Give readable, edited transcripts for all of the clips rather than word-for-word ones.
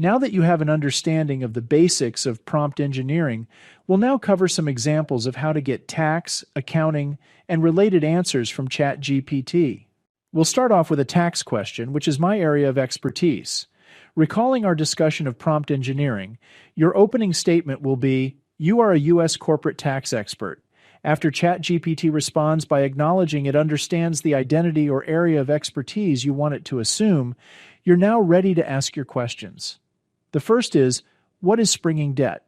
Now that you have an understanding of the basics of prompt engineering, we'll now cover some examples of how to get tax, accounting, and related answers from ChatGPT. We'll start off with a tax question, which is my area of expertise. Recalling our discussion of prompt engineering, your opening statement will be, "You are a U.S. corporate tax expert." After ChatGPT responds by acknowledging it understands the identity or area of expertise you want it to assume, you're now ready to ask your questions. The first is, what is springing debt?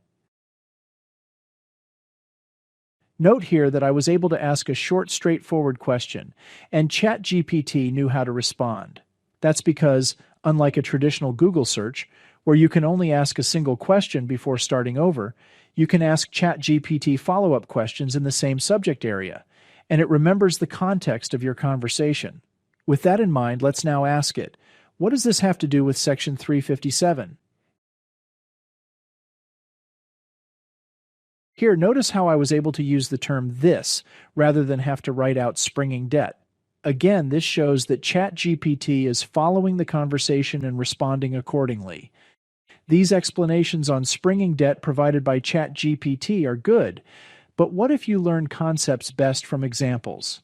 Note here that I was able to ask a short, straightforward question, and ChatGPT knew how to respond. That's because, unlike a traditional Google search, where you can only ask a single question before starting over, you can ask ChatGPT follow-up questions in the same subject area, and it remembers the context of your conversation. With that in mind, let's now ask it, what does this have to do with Section 357? Here, notice how I was able to use the term "this" rather than have to write out springing debt. Again, this shows that ChatGPT is following the conversation and responding accordingly. These explanations on springing debt provided by ChatGPT are good, but what if you learn concepts best from examples?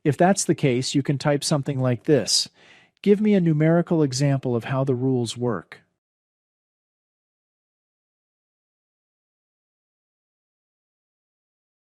If that's the case, you can type something like this. Give me a numerical example of how the rules work.